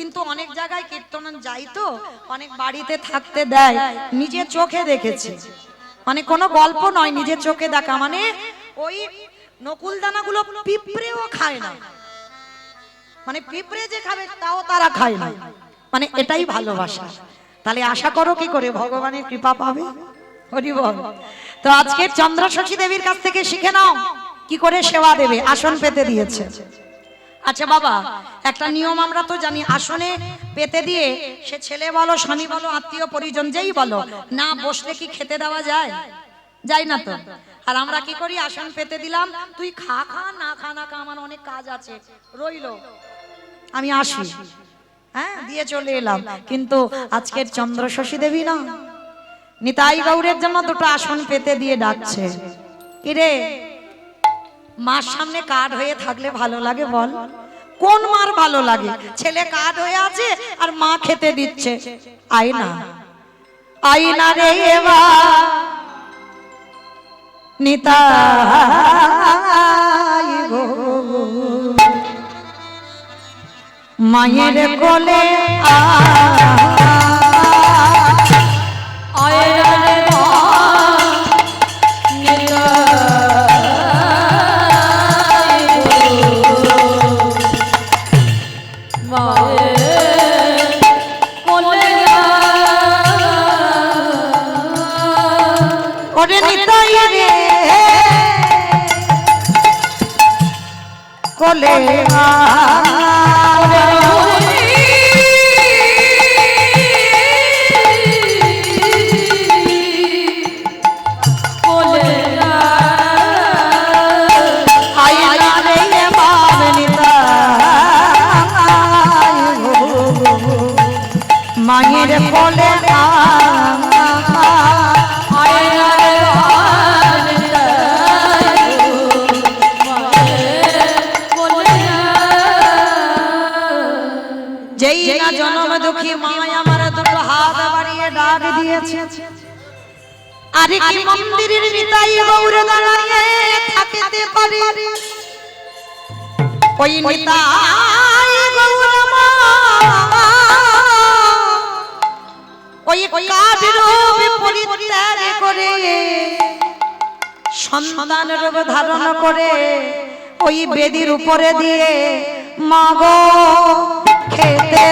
কিন্তু অনেক জায়গায় কীর্তন যাই তো অনেক বাড়িতে থাকতে দেয়, নিজের চোখে দেখেছি, মানে কোনো গল্প নয়, নিজের চোখে দেখা। মানে ওই নকুল দানাগুলো পিঁপড়েও খায় না, মানে পিঁপড়ে যে খাবে তাও তারা খায় না, মানে এটাই ভালোবাসা। তাহলে আশা করো কি করে ভগবানের কৃপা পাবে। হরি বল। তো আজকে চন্দ্রশশী দেবীর কাছ থেকে শিখে নাও কি করে সেবা দেবে। আসন পেতে দিয়েছে। আচ্ছা বাবা, একটা নিয়ম আমরা তো জানি, আসনে পেতে দিয়ে সে ছেলে বলো স্বামী বলো আত্মীয় পরিজন যেই বলো না বসলে কি খেতে দেওয়া যায়? যায় না তো। আর আমরা কি করি, আসন পেতে দিলাম, তুই খা খা না খা না খা, আমার অনেক কাজ আছে, রইলো, আমি আসি, হ্যাঁ দিয়ে চলে এলাম। কিন্তু আজকের চন্দ্রশশী দেবী না, নিতাই গৌরের জন্য দুটো আসন পেতে দিয়ে ডাকছে। কিরে, মার সামনে কাঠ হয়ে থাকলে ভালো লাগে বল? কোন মার ভালো লাগে? ছেলে কাঠ হয়ে আছে আর মা খেতে দিচ্ছে। আয়না আয়না রে এবা নিতাই গো, মায়ের কোলে ওরে নিতাই রে কোলে মায়ের কোলে যেই না জন্ম দুঃখী মায় আমার দুটো হাত বাড়িয়ে ডাক দিয়েছে। আরে কি মন্দিরের নিতাই গৌর দাঁড়িয়ে থাকিতে পারে, ওই নিতাই গৌর মা ওই কাঠের পরিত্যাগ করে সন্তান রূপ ধারণ করে ওই বেদির উপরে দিয়ে মাগো খেতে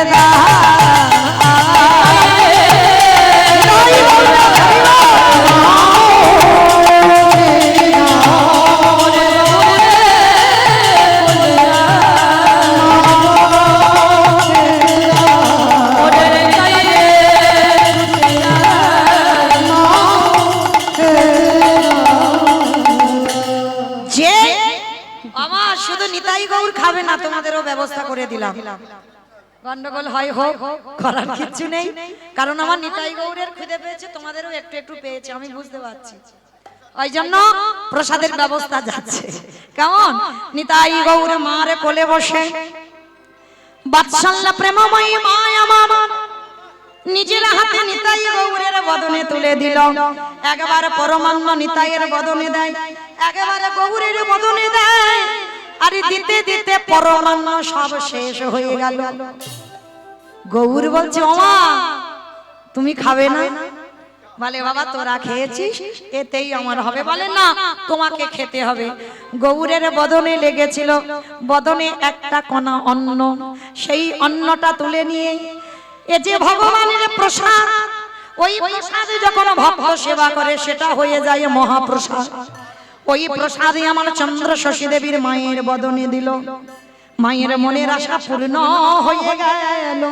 শুধু নিতাই গৌর খাবে না, তোমাদেরও ব্যবস্থা করে দিলাম। গন্ডগোল হয় হোক, করার কিছু নেই, কারণ আমার নিতাই গৌরের খিদে পেয়েছে, তোমাদেরও একটু একটু পেয়েছে, আমি বুঝতে পারছি, ওই জন্য প্রসাদের ব্যবস্থা যাচ্ছে। কেমন? নিতাই গৌর মারে কোলে বসে বাৎসল্য প্রেমময়ী মা আমার নিজের হাতে নিতাই গৌরের বদনে তুলে দিল। একবার পরমান্ন নিতাইয়ের বদনে দেয়, একেবারে গৌরের বদনে দেয়, আরে দিতে দিতে পরমান্ন সব শেষ হয়ে গেল। গৌর বলছে ওমা তুমি খাবে না? বলে বাবা তোরা খেয়েছিস এতেই আমার হবে। বলে না তোমাকে খেতে হবে। গৌরের বদনে লেগেছিল, বদনে একটা কণা অন্ন, সেই অন্নটা তুলে নিয়ে এ যে ভগবানের প্রসাদ, ওই প্রসাদে যখন ভক্ত সেবা করে সেটা হয়ে যায় মহাপ্রসাদ। ওই প্রসাদে আমার চন্দ্রশশী দেবীর মায়ের বদনে দিল। মায়ের মনের আশা পূর্ণ হয়ে গেল।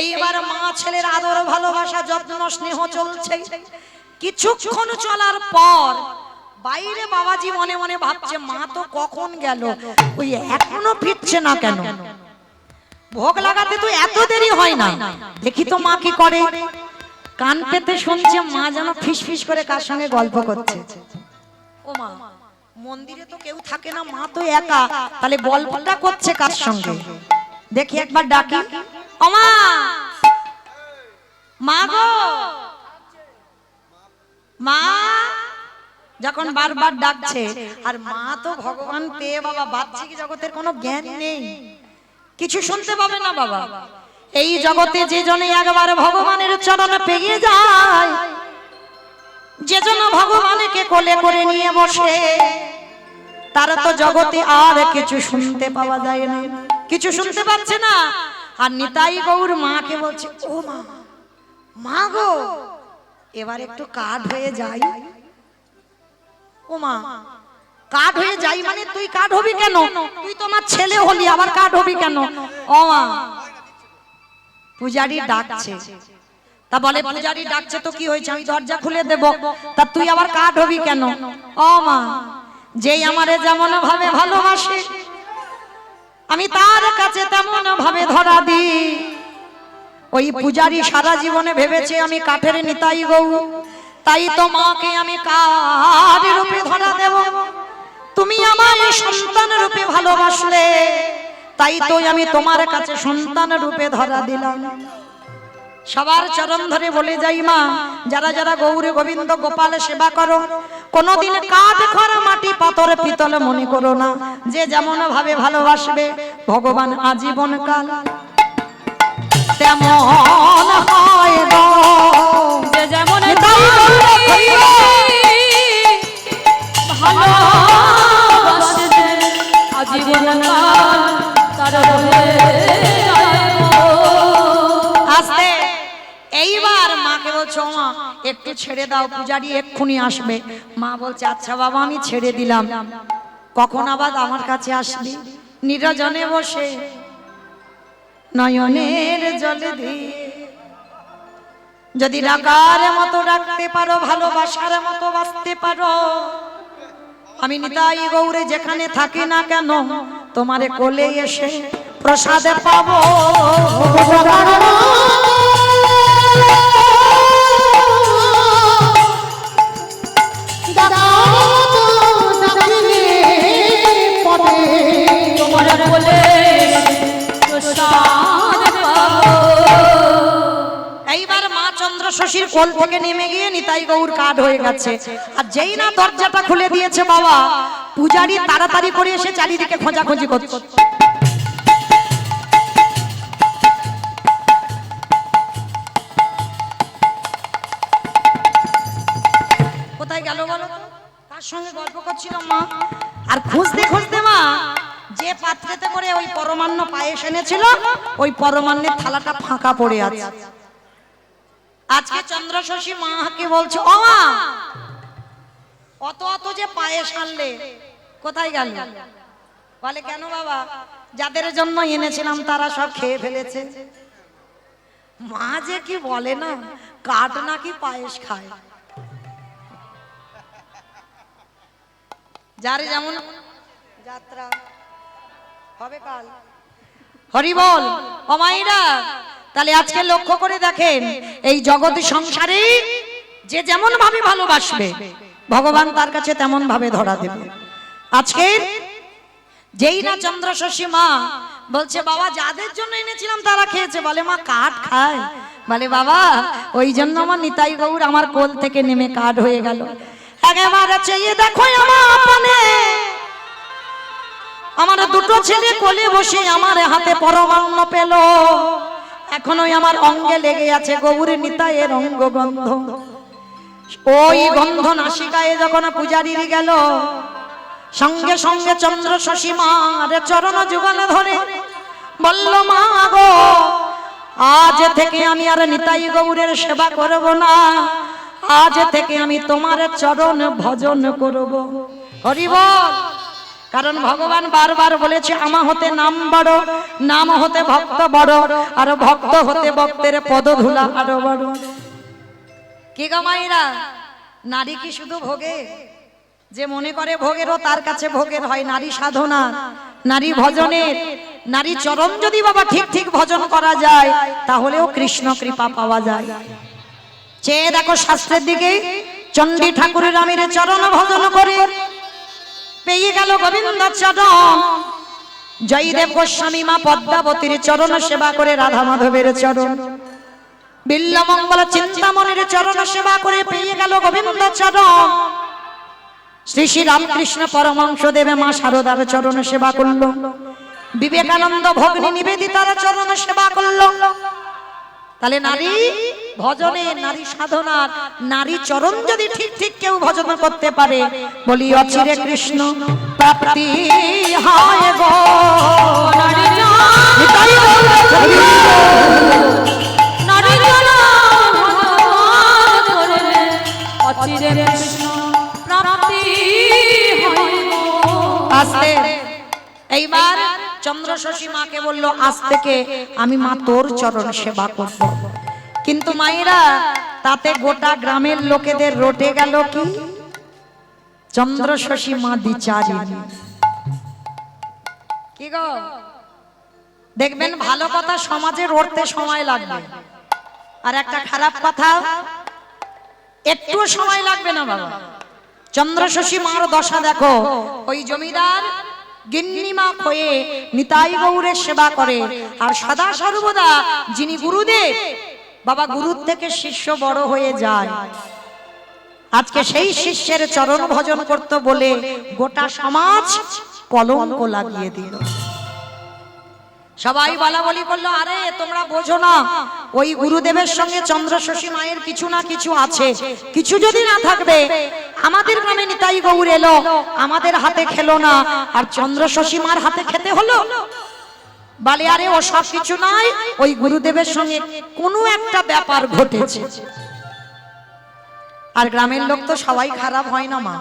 এইবার মা ছেলের আদর ভালোবাসা যত্ন স্নেহ চলছে। কিছুক্ষণ চলার পর বাইরে বাবাজি মনে মনে ভাবছে মা তো কখন গেল, ওই এখনো ফিরছে না কেন? ভোগ লাগাতে তো এত দেরি হয় না, দেখি তো মা কি করে। কান পেতে শুনছে মা যেন ফিস ফিস করে কার সঙ্গে গল্প করছে। ও মা, মন্দিরে তো কেউ থাকে না, মা তো একা, তাহলে গল্পটা করছে কার সঙ্গে? দেখি একবার ডাকি, ও মা, মা গো, মা। যখন বারবার ডাকছে, আর মা তো ভগবান পেয়ে বাবা বাহ্যিক জগতের কোনো জ্ঞান নেই, কিছু শুনতে পাবে না বাবা। এই জগতে যে জনে একবার ভগবানের চরণে পেয়ে যায়, যে জন ভগবানকে কোলে করে নিয়ে বসে, তারা তো জগতে আর কিছু শুনতে পাওয়া যায় না, কিছু শুনতে পাচ্ছে না। আর নিতাই গৌর মাকে বলছে, ও মা, মা গো, এবার একটু কাঠ হয়ে যাই। ও মা, কাঠ হয়ে যাই মানে তুই কাঠ হবি কেন? তুই তো আমার ছেলে হলি, আবার কাঠ হবি কেন? ও মা, পূজারি ডাকছে। তা বলে, পূজারি ডাকছে তো কি হয়েছে, আমি দরজা খুলে দেব, তা তুই আবার কাঠ হবি কেন? ও মা, যেই আমারে যেমন ভাবে ভালোবাসে, আমি তার কাছে তেমন ভাবে ধরা দিই। ওই পূজারি সারা জীবনে ভেবেছে আমি কাঠের নিতাই গৌর, তাই তো মাকে আমি কাঠ রূপে ধরা দেব। তুমি আমার সন্তান রূপে ভালোবাসলে, তাই তো আমি তোমার কাছে সন্তান রূপে ধরা দিলাম। সবার চরণ ধরে বলে যাই, মা, যারা যারা গৌরী গোবিন্দ গোপাল সেবা করো, কোনদিন কাঠ খড় মাটি পাথর পিতল মনে করো না। যে যেমন ভাবে ভালোবাসবে ভগবান আজীবন কাল তেমন হয় গো। যে যেমন ভালোবাসবে আজীবন কাল তার আস্তে। এইবার মাকে বলছো, মা একটু ছেড়ে দাও, পূজারি এক্ষুনি আসবে। মা বলছে, আচ্ছা বাবা, আমি ছেড়ে দিলাম। কখন আবার আমার কাছে আসবি? নিরজনে বসে নয়নের জলে দিয়ে, যদি রাখার মতো রাখতে পারো, ভালোবাসার মতো বাঁচতে পারো, আমি নিতাই গৌরে যেখানে থাকি না কেন, তোমারে কোলে এসে প্রসাদে পাবো। এইবার মা চন্দ্র শশীর কোল থেকে নেমে গিয়ে নিতাই গৌর কাঠ হয়ে গেছে। আর যেই না দরজাটা খুলে দিয়েছে বাবা, পূজারি তাড়াতাড়ি করে এসে চারিদিকে খোঁজাখুঁজি করছে। কোথায় গেল বলো? তার সঙ্গে গল্প করছিল মা। আর খুঁজতে খুঁজতে মা যে পাত্রেতে করে ওই পরমান্ন পায়েস এনেছিল, ওই পরমান্নের থালাটা ফাঁকা পড়ে আছে। আজকে চন্দ্র শশী মাকে বলছে, ও মা, অত অত যে পায়েস আনলে কোথায় গেল? বলে, কেন বাবা, যাদের জন্য এনেছিলাম তারা সব খেয়ে ফেলেছে। মা যে কি বলে না, কাঠ নাকি পায়েস খায়। যারে যেমন যাত্রা হবে কাল। হরি বল। ও মাইরা, তাহলে আজকে লক্ষ্য করে দেখেন, এই জগৎ সংসারে যে যেমন ভাবে ভালোবাসবে ভগবান তার কাছে তেমন ভাবে ধরা দেবে। আজকে যেই না চন্দ্র শশী মা বলছে, বাবা, যাদের জন্য এনেছিলাম তারা খেয়েছে। বলে, মা, কাঠ খায়? বলে, বাবা, ওই জন্য আমার নিতাই গৌর আমার কোল থেকে নেমে কাঠ হয়ে গেল। একেবারে চেয়ে দেখো আমার আপনে, আমার দুটো ছেলে কোলে বসে আমার হাতে পরমান্ন পেল। এখনোই আমার অঙ্গে লেগে আছে গৌর নিতাইয়ের অঙ্গ গন্ধ। ওই গন্ধ নাসিকায় যখন পূজারির গেল, সঙ্গে সঙ্গে চন্দ্র শশী মার চরণ যুগল ধরে বলল, মা গো, আজ থেকে আমি আর নিতাই গৌরের সেবা করব না, আজ থেকে আমি তোমার চরণ ভজন করব। হরি বল। কারণ ভগবান বারবার বলেছে, আমা হতে নাম বড়, নাম হতে ভক্ত বড়, আর ভক্ত হতে ভক্তের পদধূলা আরো বড়। কি গো মাইরা, নারী কি শুধু ভোগে? যে মনে করে ভোগেরও, তার কাছে ভোগের হয়। নারী সাধনা, নারী ভজনের, নারী চরণ যদি বাবা ঠিক ঠিক ভজন করা যায়, তাহলেও কৃষ্ণ কৃপা পাওয়া যায়। চেয়ে দেখো শাস্ত্রের দিকে, চণ্ডী ঠাকুরের রামের চরণ ভজন করে পেয়ে গেল গোবিন্দ চরণ। জয়দেব গোস্বামী মা পদ্মাবতীর চরণ সেবা করে রাধা মাধবের চরণ। বিল্লমঙ্গল চিন্তামণির চরণ সেবা করে পেয়ে গেল গোবিন্দ চরণ। শ্রী শ্রী রামকৃষ্ণ পরমহংস দেবে মা শারদার চরণ সেবা করল। বিবেকানন্দ ভগ্নী নিবেদিতার চরণ সেবা করলো। তাহলে নারী ভজনে, নারী সাধনার, নারী চরণ যদি ঠিক ঠিক কেউ ভজন করতে পারে, বলি অচিরে কৃষ্ণ প্রাপ্তি হয় গো। আস্তে এইবার চন্দ্র শশী মাকে বলল, আজ থেকে আমি মা তোর চরণ সেবা করব। কিন্তু মায়েরা তাতে গোটা গ্রামের লোকেদের রটে গেল কি চন্দ্র শশী মা দ্বিচারিণী। কি গো, দেখবেন ভালো কথা সমাজে রটতে সময় লাগবে, আর একটা খারাপ কথা একটু সময় লাগবে না বাবা। চন্দ্র শশী মার দশা দেখো, ওই জমিদার গিন্নিমা হয়ে নিতাই গৌরের সেবা করে, আর সদা সর্বদা যিনি গুরুদেব বাবা, গুরুর থেকে শিষ্য বড় হয়ে যায়। আজকে সেই শিষ্যের চরণ ভজন করতে বলে গোটা সমাজ কলঙ্ক লাগিয়ে দিল। সবাই বলা বলি করলো, আরে তোমরা বোঝো না, ওই গুরুদেবের সঙ্গে চন্দ্র শশী মায়ের কিছু না কিছু আছে, কিছু যদি না থাকবে আমাদের গ্রামে নিতাই গৌর এলো, আমাদের হাতে খেলো না, আর চন্দ্র শশী মার হাতে খেতে হলো। বলে আরে ও সব কিছু নাই, ওই গুরুদেবের সঙ্গে কোনো একটা ব্যাপার ঘটেছে। আর গ্রামের লোক তো সবাই খারাপ হয় না মা,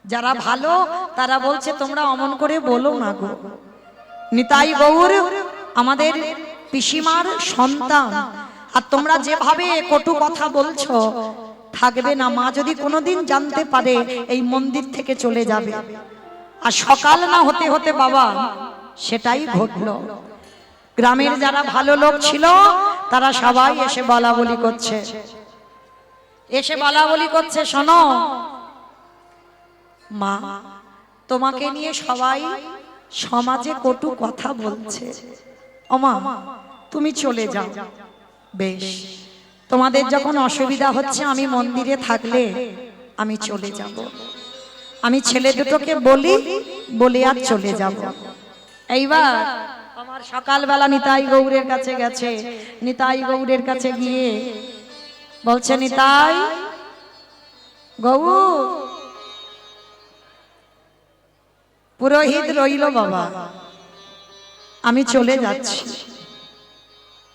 যারা ভালো তারা বলছে তোমরা অমন করে বলো না গো, নিতাই গৌর আমাদের পিসিমার সন্তান, আর তোমরা যেভাবে কটু কথা বলছো থাকবে না, মা যদি কোনোদিন জানতে পারে এই মন্দির থেকে চলে যাবে। আর সকাল না হতে হতে বাবা সেটাই ঘটলো। গ্রামের যারা ভালো লোক ছিল তারা সবাই এসে বলা বলি করছে, এসে বলা বলি করছে, শোনো মা, তোমাকে নিয়ে সবাই সমাজে কটু কথা বলছে, ওমা তুমি চলে যাও। বেশ, তোমাদের যখন অসুবিধা হচ্ছে আমি মন্দিরে থাকলে আমি চলে যাব, আমি ছেলে দুটোকে বলি, বলে আর চলে যাব। এইবার আমার সকালবেলা নিতাই গৌরের কাছে গেছে, নিতাই গৌরের কাছে গিয়ে বলছে, নিতাই গৌর, পুরোহিত রইল বাবা, আমি চলে যাচ্ছি।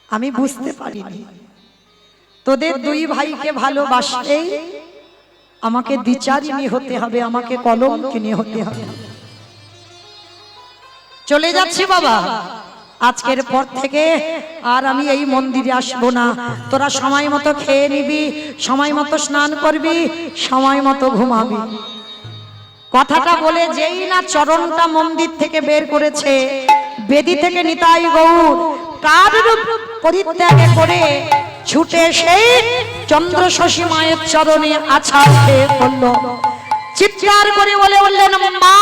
আমি বুঝতে পারিনি তোদের দুই ভাইকে ভালোবাসলেই আমাকে দ্বিচারিণী হতে হবে, আমাকে কলঙ্কিনী হতে হবে। চলে যাচ্ছি বাবা, আজকের পর থেকে আর আমি এই মন্দিরে আসবো না। তোরা সময় মতো খেয়ে নিবি, সময় মতো স্নান করবি, সময় মতো ঘুমাবি। কথাটা বলে যেই না চরণটা মন্দির থেকে বের করেছে, বেদি থেকে নিতাই গৌর কার রূপ পরিত্যাগ করে ছুটে এসে চন্দ্র শশী মায়ের চরণে আছাড় খেয়ে পড়ল। চিৎকার করে বলে বললেন, মা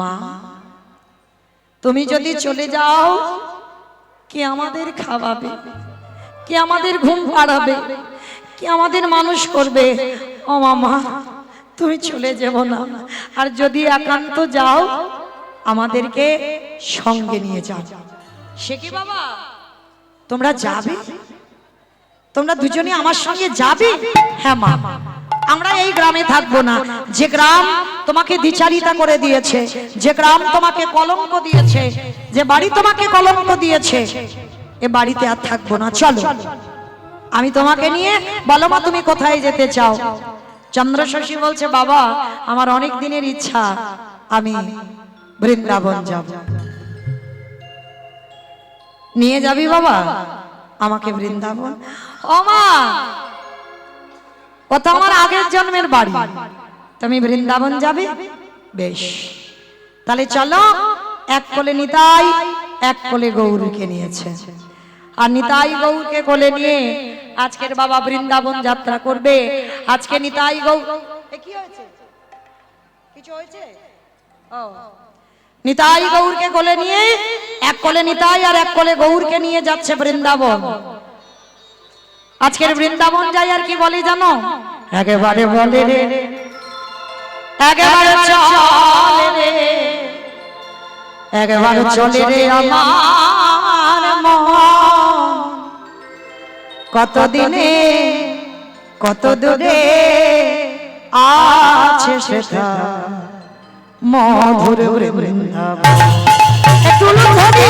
মা, তুমি যদি চলে যাও কে আমাদের খাওয়াবে, কে আমাদের ঘুম পাড়াবে, কে আমাদের মানুষ করবে? ও মামা, তুমি চলে যাব না, আর যদি একান্ত যাও আমাদেরকে সঙ্গে নিয়ে যাও। সে কি বাবা, তোমরা যাবে? তোমরা দুজনে আমার সঙ্গে যাবে? হ্যাঁ মা, আমরা এই গ্রামে থাকবো না। যে গ্রাম তোমাকে দ্বিচারিতা করে দিয়েছে, যে গ্রাম তোমাকে কলঙ্ক দিয়েছে, যে বাড়ি তোমাকে কলঙ্ক দিয়েছে, এ বাড়িতে আর থাকবো না। চলো, আমি তোমাকে নিয়ে, বলো মা তুমি কোথায় যেতে চাও? চন্দ্র শশী বলছে, বাবা আমার অনেক দিনের ইচ্ছা, আমি বৃন্দাবন যাব। নিয়ে যাবি বাবা আমাকে বৃন্দাবন? ও মা, ও তো আমার আগের জন্মের বাড়ি, তুমি বৃন্দাবন যাবে? বেশ, তাহলে চলো। এক কোলে নিতাই, এক কোলে গৌরকে নিয়েছে, আর নিতাই গৌরকে কোলে নিয়ে আজকের বাবা বৃন্দাবন যাত্রা করবে। আজকে নিতাই গৌর, কি হয়েছে? কিছু হয়েছে? ও, নিতাই গৌরকে কোলে নিয়ে, এক কোলে নিতাই আর এক কোলে গৌরকে নিয়ে যাচ্ছে বৃন্দাবন। আজকের বৃন্দাবন যাই আর কি বলে জানো? একেবারে বলে রে একবার চলে রে, একবার চলে রে আমার মন, কত দিনে কত দূরে আছে সেটা মধুর বৃন্দাবন। একটু ধরি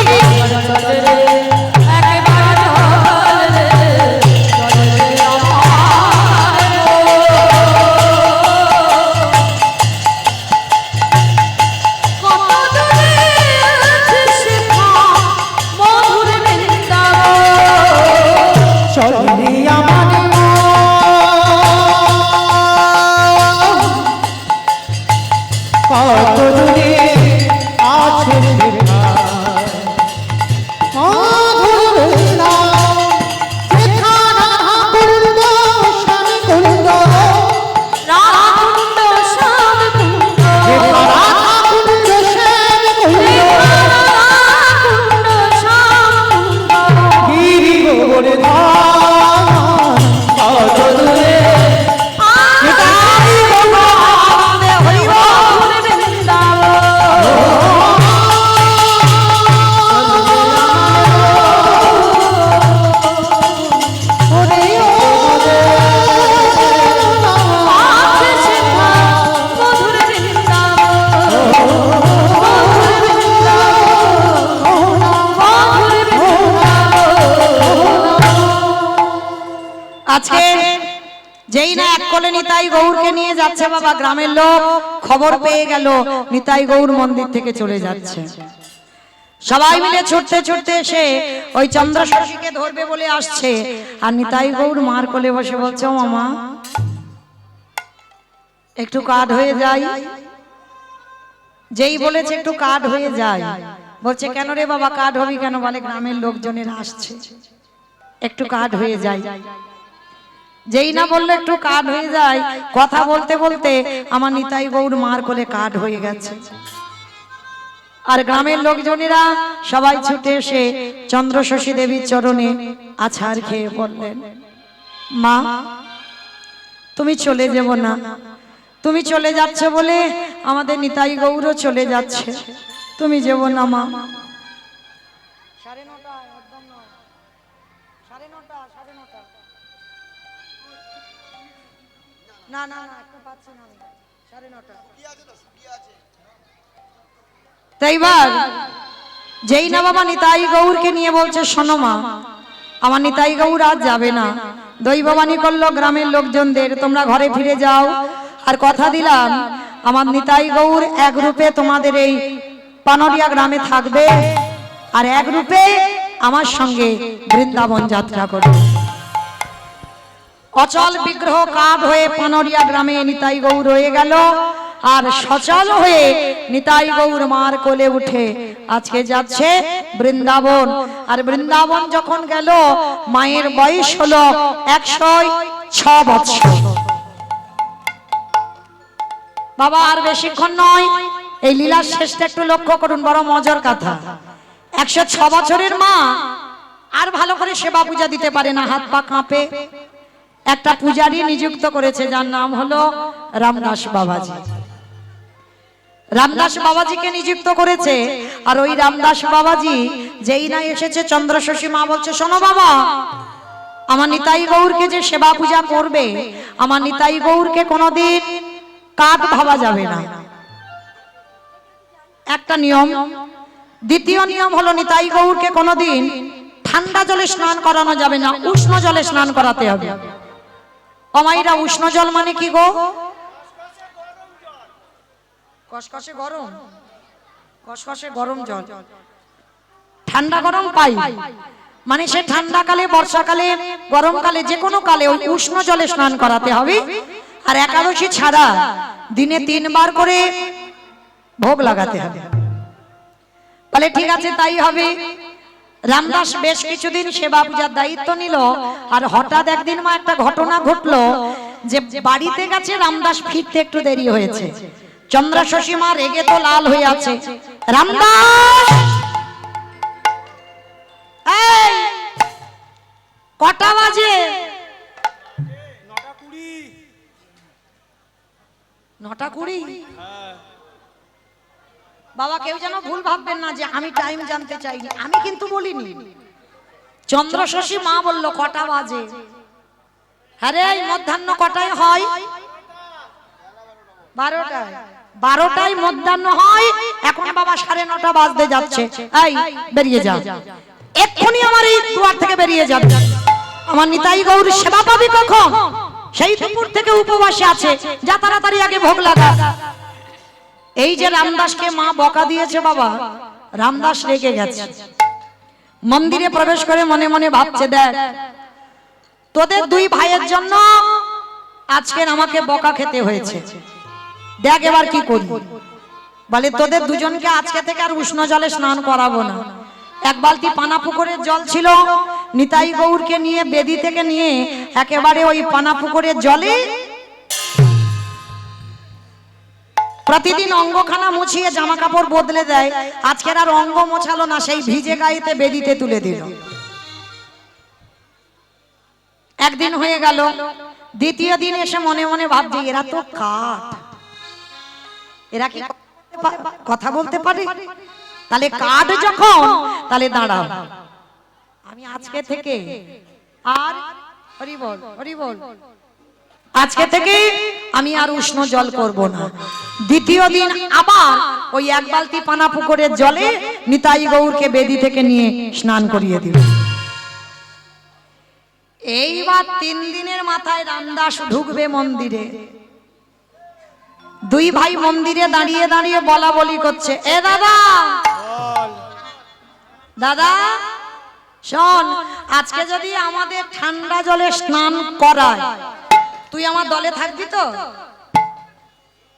আজকে যেই না এক কোলে নিতাই গৌরকে নিয়ে যাচ্ছে বাবা, গ্রামের লোক খবর পেয়ে গেল নিতাই গৌর মন্দির থেকে চলে যাচ্ছে। সবাই মিলে ছুটতে ছুটতে এসে ওই চন্দ্রশশীকে ধরবে বলে আসছে, আর নিতাই গৌর মার কোলে বসে বলছে, ও মামা একটু কাঠ হয়ে যায়। যেই বলেছে একটু কাঠ হয়ে যায়, বলছে কেন রে বাবা কাঠ হবি কেন? বলে গ্রামের লোকজনের আসছে, একটু কাঠ হয়ে যায়। যেই না বললো একটু কাঠ হয়ে যায়, কথা বলতে বলতে আমার নিতাই গৌর মার কোলে কাঠ হয়ে গেছে। আর গ্রামের লোকজনেরা সবাই ছুটে এসে চন্দ্রশশী দেবীর চরণে আছাড় খেয়ে বললেন, মা তুমি চলে যাব না, তুমি চলে যাচ্ছ বলে আমাদের নিতাই গৌরও চলে যাচ্ছে, তুমি যাব না মা। না না না একটু পাচ্ছি না আমি, 9:30। তাইবার যেই না বাবা নিতাই গৌরকে নিয়ে বলছে, শোনো মা আমার নিতাই গৌর আজ যাবে না। দৈববাণী করলো গ্রামের লোকজনদের, তোমরা ঘরে ফিরে যাও, আর কথা দিলাম আমার নিতাই গৌর এক রূপে তোমাদের এই পানরিয়া গ্রামে থাকবে, আর এক রূপে আমার সঙ্গে বৃন্দাবন যাত্রা করবে। অচল বিগ্রহ কাঠ হয়ে পানরিয়া গ্রামে নিতাই গৌর হয়ে গেল, আর সচল হয়ে নিতাই গৌর মার কোলে উঠে আজকে যাচ্ছে বৃন্দাবন। আর বৃন্দাবন যখন গেল, মায়ের বয়স হলো 106 বছর। বাবা আর বেশিক্ষণ নয়, এই লীলার শেষটা একটু লক্ষ্য করুন, বড় মজার কথা। 106 বছরের মা আর ভালো করে সেবা পূজা দিতে পারে না, হাত পা কাঁপে। একটা পূজারী নিযুক্ত করেছে, যার নাম হলো রামদাস বাবাজি। রামদাস বাবাজিকে নিযুক্ত করেছে, আর ওই রামদাস বাবাজি যেই না এসেছে, চন্দ্রশশী মা বলছে, শোনো বাবা আমার নিতাই গৌরকে যে সেবা পূজা করবে, আমার নিতাই গৌরকে কোনোদিন কাঠ ভাবা যাবে না, একটা নিয়ম। দ্বিতীয় নিয়ম হলো নিতাই গৌরকে কোনোদিন ঠান্ডা জলে স্নান করানো যাবে না, উষ্ণ জলে স্নান করাতে হবে। অমাইরা উষ্ণ জল মানে কি গো? কসকসে গরম, কসকসে গরম জল, ঠান্ডা গরম পাই মানে সে ঠান্ডাকালে, বর্ষাকালে, গরমকালে, যে কোনো কালে ওই উষ্ণ জলে স্নান করাতে হবে। আর একাদশী ছাড়া দিনে 3 বার করে ভোগ লাগাতে হবে। বলে ঠিক আছে তাই হবে। রামদাস বেশ কিছুদিন সেবা পূজার দায়িত্ব নিল, আর হঠাৎ একদিন মা একটা ঘটনা ঘটলো যে বাড়িতে গেছে, রামদাস ফিরতে একটু দেরি হয়েছে। চন্দ্রশশী মা রেগে তো লাল হয়ে আছে, রামদাস এই কটা বাজে? 9:20। 9:20 বাবা কেউ যেন ভুল ভাববেন না যে আমি টাইম জানতে চাইনি, আমি কিন্তু বলিনি। চন্দ্রশশী মা বলল কটা বাজে। হ্যাঁ রে, মধ্যাহ্ন কটায় হয়? 12টায়। 12টায় মধ্যাহ্ন হয়। এখন বাবা 9:30 বাজতে যাচ্ছে। এই বেরিয়ে যা, এক্ষুনি আমার এই দুয়ার থেকে বেরিয়ে যাবে। আমার নিতাই গৌর সেবা পাবি কখন? সেই দুপুর থেকে উপবাসে আছে, যা তাড়াতাড়ি আগে ভোগ লাগা। এই যে রামদাসকে মা বকা দিয়েছে বাবা, রামদাস রেগে গেছে। মন্দিরে প্রবেশ করে মনে মনে ভাবছে, দেখ তোদের দুই ভাইয়ের জন্য আজকে আমাকে বকা খেতে হয়েছে, দেখ এবার কি করি। বলে তোদের দুজনকে আজকে থেকে আর উষ্ণ জলে স্নান করাবো না। এক বালতি পানা পুকুরের জল ছিল, নিতাই গৌরকে নিয়ে বেদি থেকে নিয়ে একেবারে ওই পানা পুকুরের জলে প্রতিদিন অঙ্গখানা মুছিয়ে জামা কাপড় বদলে দেয়। আজকের আর অঙ্গ মোছালো না, সেই ভিজে গায়েতে বেদিতে তুলে দিল। একদিন হয়ে গেল, দ্বিতীয় দিন এসে মনে মনে ভাবছে এরা তো কাঠ, এরা কি কথা বলতে পারে? তাহলে কাঠ যখন, তাহলে দাঁড়াও, আমি আজকে থেকে আর হরি বল হরি বল, আজকে থেকে আমি আর উষ্ণ জল করব না। দ্বিতীয় দিন আবার ওই এক বালতি পানা পুকুরের জলে নিতাই গৌরকে বেদি থেকে নিয়ে স্নান করিয়ে দিল। এইবার 3 দিনের মাথায় রামদাস ঢুকবে মন্দিরে। দুই ভাই মন্দিরে দাঁড়িয়ে দাঁড়িয়ে বলা বলি করছে, এ দাদা দাদা শোন, আজকে যদি আমাদের ঠান্ডা জলে স্নান করায়, তুই আমার দলে থাকবি তো?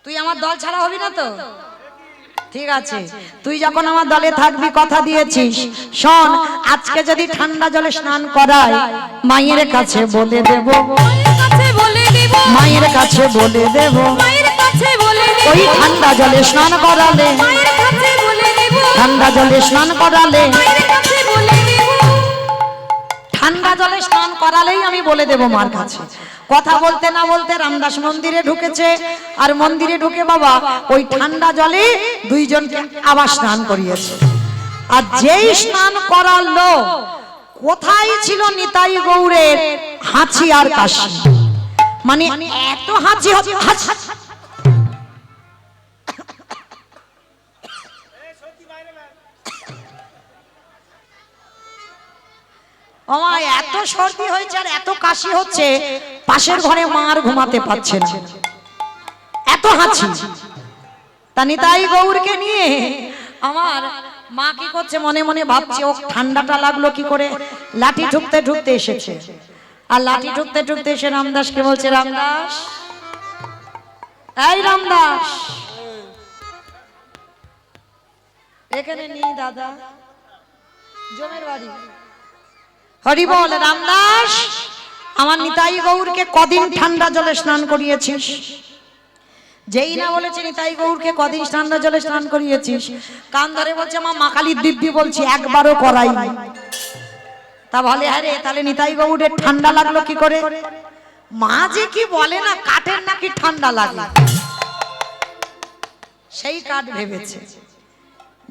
তুই আমার দল ছাড়া হবি না তো? ঠিক আছে, তুই যখন আমার দলে থাকবি কথা দিয়েছিস, শোন আজকে যদি ঠান্ডা জলে স্নান করায়, মায়ের কাছে বলে দেব, মায়ের কাছে বলে দেব, ওই ঠান্ডা জলে স্নান করালে, ঠান্ডা জলে স্নান করালে, ঠান্ডা জলে স্নান করালেই আমি বলে দেব মার কাছে। কথা বলতে না বলতে রামদাস মন্দিরে ঢুকেছে, আর মন্দিরে ঢুকে বাবা ওই ঠান্ডা জলে দুইজনকে আবার স্নান করিয়েছে। আর যেই স্নান করালো, কোথায় ছিল নিতাই গৌরের হাঁচি আর কাশি, মানে এত হাঁচি এত সর্দি হয়েছে আর এত কাশি হচ্ছে, পাশের ঘরে মা আর ঘুমাতে পারছে না, এত হাঁচি। তা নিতাই গৌরকে নিয়ে আমার মা কি করছে, মনে মনে ভাবছে ও ঠান্ডাটা লাগলো কি করে। লাঠি ঠুকতে ঠুকতে এসেছে, আর লাঠি ঠুকতে ঠুকতে এসে রামদাসকে বলছে, রামদাস, এই রামদাস এখানে নেই দাদা, জমের বাড়ি। হরি বল। রামদাস, আমার নিতাই গৌরকে কদিন ঠান্ডা জলে স্নান করিয়েছিস? যেই না বলেছে নিতাই গৌরকে কদিন ঠান্ডা জলে স্নান করিয়েছিস, কান ধরে বলছে মা কালীর দিব্যি বলছি একবারও করাই নাই। তা বলে হ্যাঁ রে, তাহলে নিতাই গৌরের ঠান্ডা লাগলো কি করে? মা যে কি বলে না, কাঠের নাকি ঠান্ডা লাগে, সেই কাঠ ভেবেছে।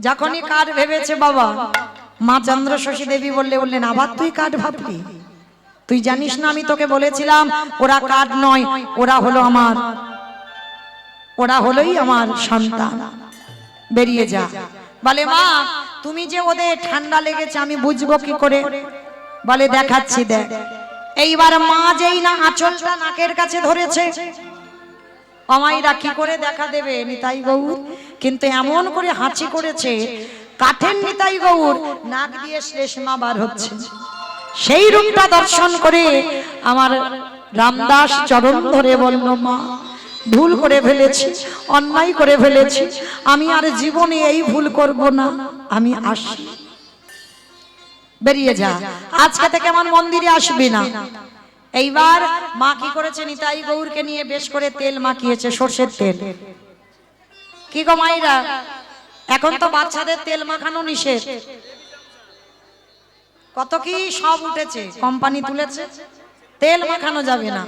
যখনই কাঠ ভেবেছে বাবা, মা চন্দ্রশশী দেবী বললেন আবার তুই কাঠ ভাবলি? তুই জানিস না আমি তোকে বলেছিলাম ওরা কাঠ নয়, ওরা হলো আমার, ওরা হলোই আমার সন্তান, বেরিয়ে যা। বলে মা তুমি যে ওদের ঠান্ডা লেগেছে আমি বুঝবো কি করে? বলে দেখাচ্ছি দেখ। এইবার মা যেই না আঁচলটা নাকের কাছে ধরেছে, অমাইরা কি করে দেখা দেবে নিতাই গৌর? কিন্তু এমন করে হাঁচি করেছে, কাঠের নিতাই গৌর নাক দিয়ে শ্লেষ্মা বার হচ্ছে। সেই রূপটা দর্শন করে আমার রামদাস চরণ ধরে বলল, মা ভুল করে ফেলেছি, অন্যায় করে ফেলেছি, আমি আর জীবনে এই ভুল করব না, আমি আসি, বেরিয়ে যা, আজকে থেকে আমার মন্দিরে আসবি না। এইবার মা কি করেছে, নিতাই গৌরকে নিয়ে বেশ করে তেল মাখিয়েছে, সর্ষের তেল। কি গো মাইরা, এখন তো বাচ্চাদের তেল মাখানো নিষেধ, কত কি সব উঠেছে, কোম্পানি তুলেছে, তেল মাখানো যাবে না।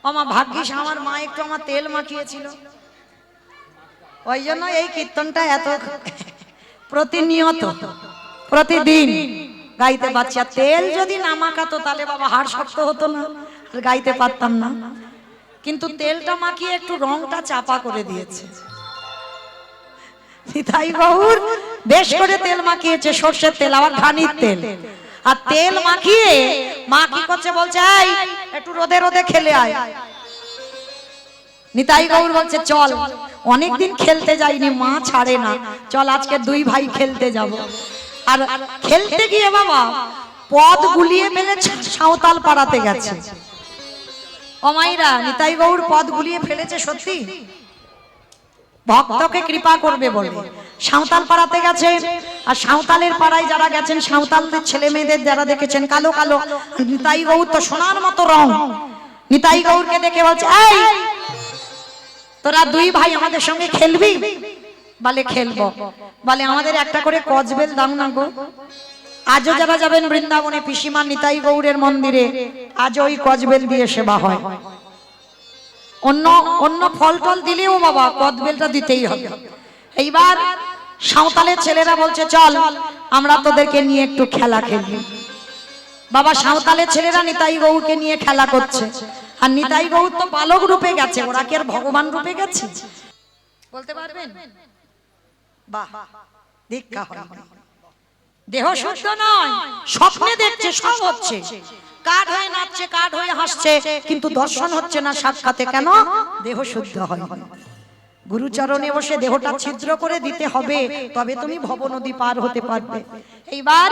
আমার ভাগ্যিস আমার মা একটু আমার তেল মাখিয়েছিল, ওই জন্য এই কীর্তনটা এত প্রতিনিয়ত প্রতিদিন গাইতে পারছি। আর তেল যদি না মাখাতো তাহলে বাবা হাড় শক্ত হতো না, আর গাইতে পারতাম না। কিন্তু তেলটা মাখিয়ে একটু রংটা চাপা করে দিয়েছে নিতাই গৌর, বেশ করে তেল মাখিয়েছে, সর্ষের তেল, আবার ঘানির তেল। আর তেল মাখিয়ে মা কি করছে বলছে, এই একটু রোদে রোদে খেলে আয়। নিতাই গৌর বলছে চল, অনেকদিন খেলতে যাইনি, মা ছাড়ে না, চল আজকে দুই ভাই খেলতে যাব। আর খেলতে গিয়ে বাবা পদ গুলিয়ে ফেলে সাঁওতাল পাড়াতে গেছে। ও মাইরা, নিতাই গৌর পদ গুলিয়ে ফেলেছে সত্যি, ভক্তকে কৃপা করবে বলে সাঁওতাল পাড়াতে গেছে। আর সাঁওতালের পাড়ায় যারা গেছেন, সাঁওতালদের ছেলে মেয়েদের যারা দেখেছেন কালো কালো, নিতাই গৌর তো সোনার মতো রং। নিতাই গৌরকে দেখে বলছে, এই তোরা দুই ভাই আমাদের সঙ্গে খেলবি? বলে খেলবো। বলে আমাদের একটা করে কজবেল দাও না গো। আজও যারা যাবেন বৃন্দাবনে পিসিমা নিতাই গৌরের মন্দিরে, আজও ওই কজবেল দিয়ে সেবা হয়। অন্য অন্য ফল টল দিলেও বাবা কদবেলটা দিতেই হবে। এইবার সাঁওতালের ছেলেরা বলছে চল আমরা তোদেরকে নিয়ে একটু খেলা খেলি। বাবা সাঁওতালের ছেলেরা নিতাই গৌরকে নিয়ে খেলা করছে। আর নিতাই গৌর তো বালক রূপে গেছে, ওরা কি আর ভগবান রূপে গেছে? বলতে পারবেন? বাহ, দীক্ষা হয়, দেহ শুদ্ধ নয়, স্বপ্নে দেখছে সব হচ্ছে, কাঠ হয়ে নাচছে, কাঠ হয়ে হাসছে, কিন্তু দর্শন হচ্ছে না সাক্ষাতে। কেন? দেহ শুদ্ধ হয়। গুরুচরণে বসে দেহটা ছিদ্র করে দিতে হবে, তবে তুমি ভব নদী পার হতে পারবে। এইবার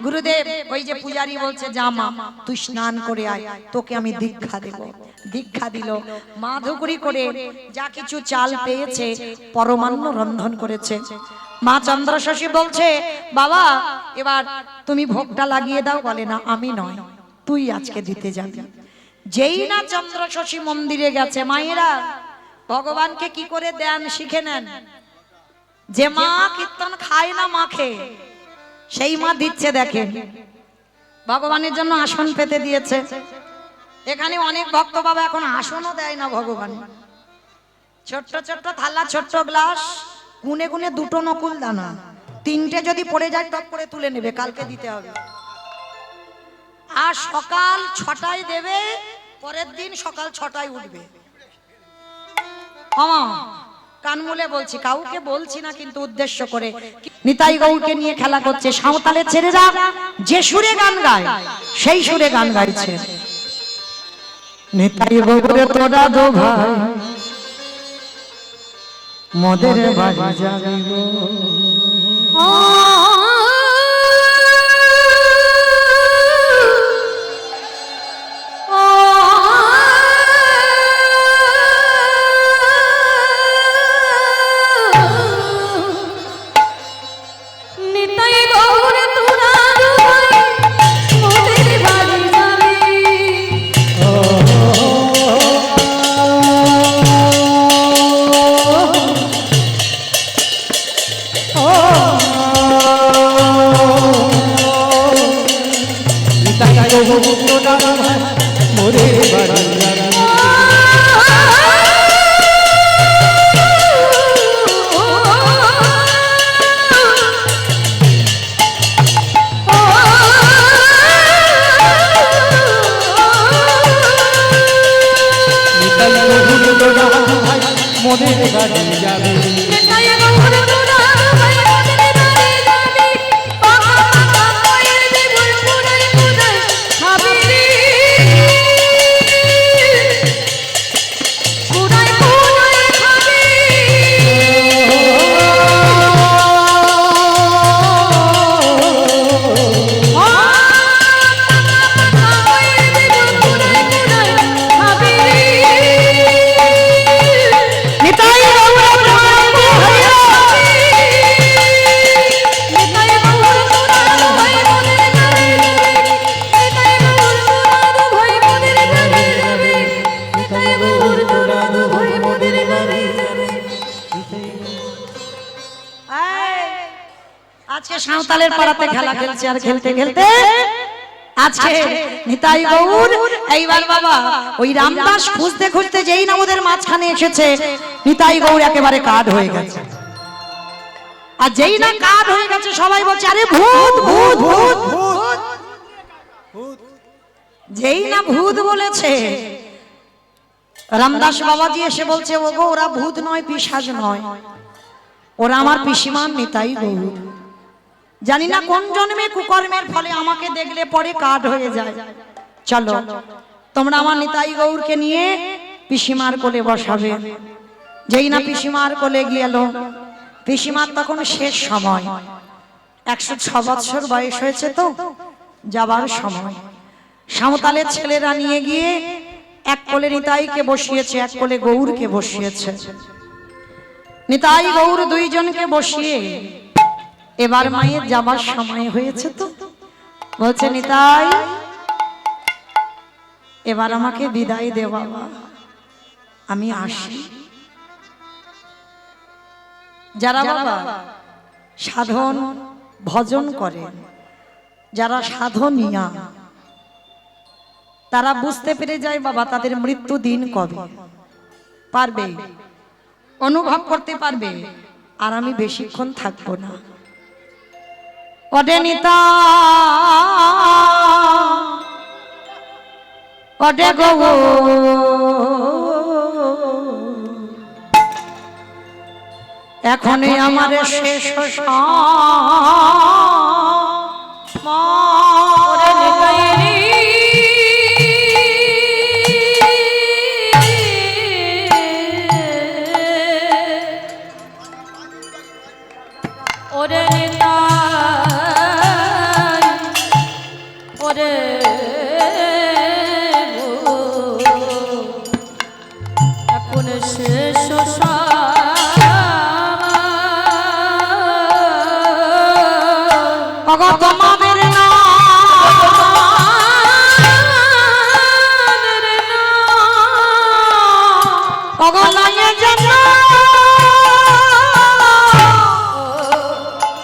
গুরুদেব ওই যে পূজারী বলছে যা মা তুই স্নান করে আয়, তোকে আমি দীক্ষা দেব। দীক্ষা দিল, মা ধুকুরি করে যা কিছু চাল পেয়েছে পরমান্ন রন্ধন করেছে। মা চন্দ্রশশী বলছে বাবা এবার তুমি ভোগটা লাগিয়ে দাও। বলে না আমি নয়, তুই আজকে দিতে যাবি। যেই না চন্দ্রশশী মন্দিরে গেছে, মায়েরা ভগবানকে কি করে দেন শিখে নেন। যে মা কীর্তন খায় না মাখে, সেই মা দিচ্ছে। দেখেন ভগবানের জন্য আসন পেতে দিয়েছে। এখানে অনেক ভক্ত বাবা এখন আসনও দেয় না ভগবান। ছোট্ট ছোট্ট থালা, ছোট্ট গ্লাস, গুনে গুনে দুটো নকুল দানা, তিনটে যদি পড়ে যায় টপ করে তুলে নেবে, কালকে দিতে হবে। আর সকাল 6টায় দেবে, পরের দিন সকাল 6টায় উঠবে। কান মুলে বলছি, কাউকে বলছি না, কিন্তু উদ্দেশ্য করে। নিতাই গৌরকে নিয়ে খেলা করছে। সাঁওতালের ছেলেরা যে সুরে গান গায় সেই সুরে গান গাইছে। নিতাই গৌরে তোরা দো ভাই মদের বাড়ি যাবি গো। আজকে সাঁওতালের পাড়াতে খেলা খেলছে। আর খেলতে খেলতে আজকে নিতাই গৌর এইবার বাবা ওই রামদাস খুঁজতে খুঁজতে যেই না ওদের মাঝখানে এসেছে, নিতাই গৌর একেবারে কাঠ হয়ে গেছে। আর যেই না কাঠ হয়ে গেছে সবাই বলছে আরে ভূত ভূত ভূত ভূত। যেই না ভূত বলেছে, রামদাস বাবাজি এসে বলছে ওগো ওরা ভূত নয়, পিশাচ নয়, ওরা আমার পিসিমান নিতাই গৌর। জানি না কোন জন্মে কুকর্মের ফলে আমাকে দেখলে পরে কাঠ হয়ে যায়। চলো তোমরা আমার নিতাই গৌরকে নিয়ে পিসিমার কোলে বসাবে। যেই না পিসিমার কোলে গেল, পিসিমার তখন শেষ সময়, 106 বছর বয়স হয়েছে, তো যাবার সময়। সাঁওতালের ছেলেরা নিয়ে গিয়ে এক কোলে নিতাইকে বসিয়েছে, এক কোলে গৌরকে বসিয়েছে। নিতাই গৌর দুইজনকে বসিয়ে এবার মায়ের যাবার সময় হয়েছে, তো বলছে নিতাই এবার আমাকে বিদায় দে বাবা, আমি আসি। যারা বাবা সাধন ভজন করে, যারা সাধনিয়া, তারা বুঝতে পেরে যায় বাবা তাদের মৃত্যু দিন কবে, পারবে অনুভব করতে পারবে। আর আমি বেশিক্ষণ থাকবো না। ওডে নিতা ওডে গো এখনই আমার শেষ তোমাদের অগলায় যেন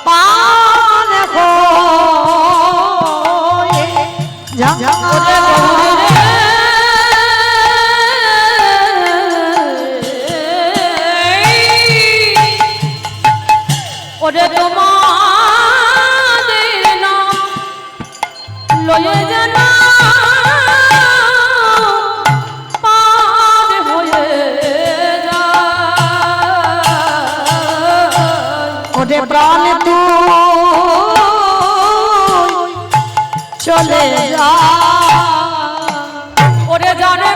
পার হয়ে ওরে তোমাদের নাম লয়ে যেন পার হয়ে যায়। ওরে প্রাণ তুই চলে যা, ওরে জানে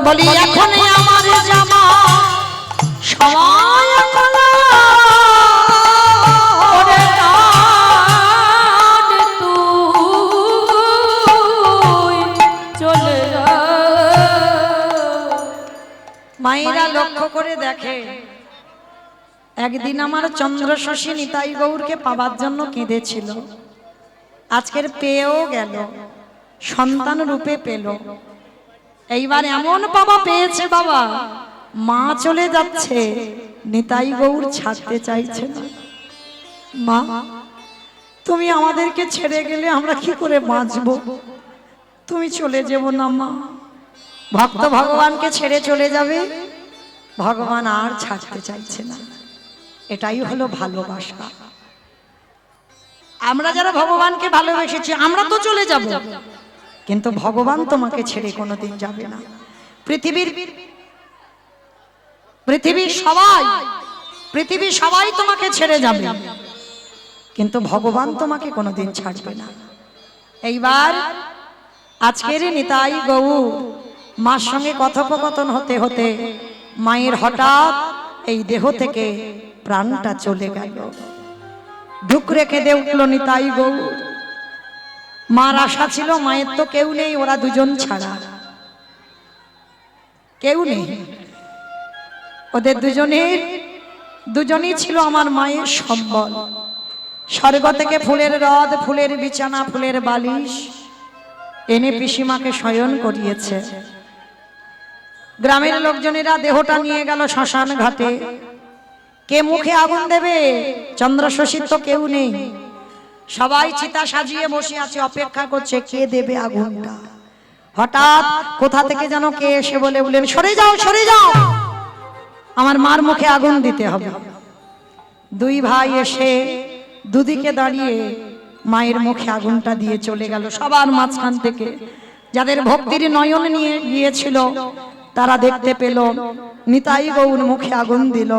বলি এখন আমার জামা সময় চলে যা। মায়েরা লক্ষ্য করে দেখে, একদিন আমার চন্দ্রশশী নিতাই গৌরকে পাবার জন্য কেঁদেছিল, আজকের পেয়েও গেল, সন্তান রূপে পেল। এইবার এমন বাবা পেয়েছে বাবা, মা চলে যাচ্ছে, নিতাই গৌর ছাড়তে চাইছে না। মা তুমি আমাদেরকে ছেড়ে গেলে আমরা কি করে বাঁচবো, তুমি চলে যাবো না মা। ভক্ত ভগবানকে ছেড়ে চলে যাবে, ভগবান আর ছাড়তে চাইছে না। এটাই হলো ভালোবাসা। আমরা যারা ভগবানকে ভালোবেসেছি আমরা তো চলে যাব, কিন্তু ভগবান তোমাকে ছেড়ে কোনোদিন যাবে না। পৃথিবীর সবাই তোমাকে ছেড়ে যাবে, কিন্তু ভগবান তোমাকে কোনোদিন ছাড়বে না। এইবার আজকের নিতাই গৌর মার সঙ্গে কথোপকথন হতে হতে মায়ের হঠাৎ এই দেহ থেকে প্রাণটা চলে গেল। দুঃখ রেখে দে উঠল নিতাই গৌর। মার আশা ছিল মায়ের তো কেউ নেই, ওরা দুজন ছাড়া কেউ নেই। ওদের দুজনই ছিল আমার মায়ের সম্বল। স্বর্গ থেকে ফুলের রদ, ফুলের বিছানা, ফুলের বালিশ এনে পিসিমাকে শয়ন করিয়েছে। গ্রামের লোকজনেরা দেহটা নিয়ে গেল শ্মশান ঘাটে। কে মুখে আগুন দেবে? চন্দ্রশোষিত তো কেউ নেই, সবাই চিতা সাজিয়ে বসে আছে, অপেক্ষা করছে কে দেবে আগুনটা। হঠাৎ কোথা থেকে যেন কে এসে বললেন, সরে যাও, সরে যাও, আমার মার মুখে আগুন দিতে হবে। দুই ভাই এসে দুদিকে দাঁড়িয়ে মায়ের মুখে আগুনটা দিয়ে চলে গেল। সবার মাঝখান থেকে যাদের ভক্তির নয়ন নিয়ে গিয়েছিল তারা দেখতে পেল নিতাই গৌর মুখে আগুন দিল।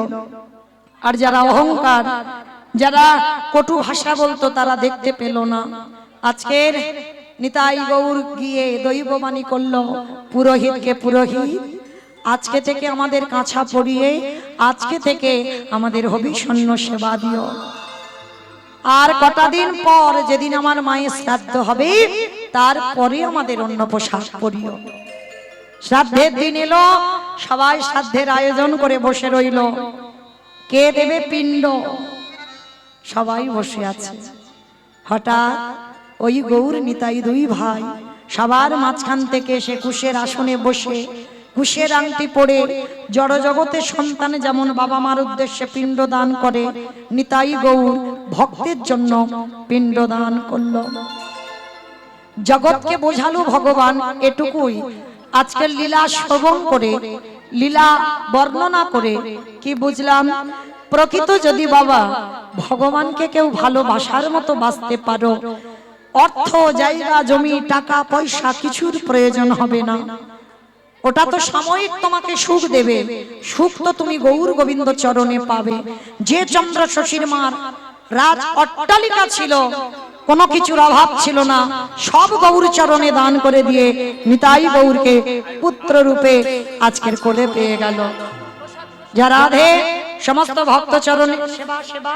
আর যারা অহংকার, যারা কটু ভাষা বলতো তারা দেখতে পেল না। আজকের নিতাই গৌর গিয়ে দৈববাণী করলো, পুরোহিতকে, পুরোহিত আজকে থেকে আমাদের কাঁচা পরিয়ে, আজকে থেকে আমাদের হবিষণ্য সেবা দিও। আর কটা দিন পর যেদিন আমার মায়ের শ্রাদ্ধ হবে তারপরে আমাদের অন্য পোশাক পরিও। শ্রাদ্ধের দিন এলো, সবাই শ্রাদ্ধের আয়োজন করে বসে রইল। কে দেবে পিণ্ড? সবাই বসে আছে। হঠাৎ ওই গৌর নিতাই দুই ভাই সবার মাঝখান থেকে সে কুশের আসনে বসে কুশের আংটি পরে জড় জগতের সন্তানে যেমন বাবা মার উদ্দেশ্যে পিণ্ড দান করে, নিতাই গৌর ভক্তের জন্য পিণ্ড দান করল। জগৎকে বোঝালো ভগবান এটুকুই। আজকের লীলা শ্রবণ করে, লীলা বর্ণনা করে কি বুঝলাম? প্রকৃত যদি বাবা ভগবানকে কেউ ভালোবাসার মতো বাঁচতে পারো, অর্থ, জায়গা, জমি, টাকা পয়সা কিছুর প্রয়োজন হবে না। ওটা তো সাময়িক তোমাকে সুখ দেবে, সুখ তো তুমি গৌর গোবিন্দ চরণে পাবে। যে চন্দ্র শশীর মার রাজ অট্টালিকা ছিল, কোনো কিছুর অভাব ছিল না, সব গৌর চরণে দান করে দিয়ে নিতাই গৌরকে পুত্র রূপে আজকের কোলে পেয়ে গেল। যারা রাধে সমস্ত ভক্ত চরণে সেবা সেবা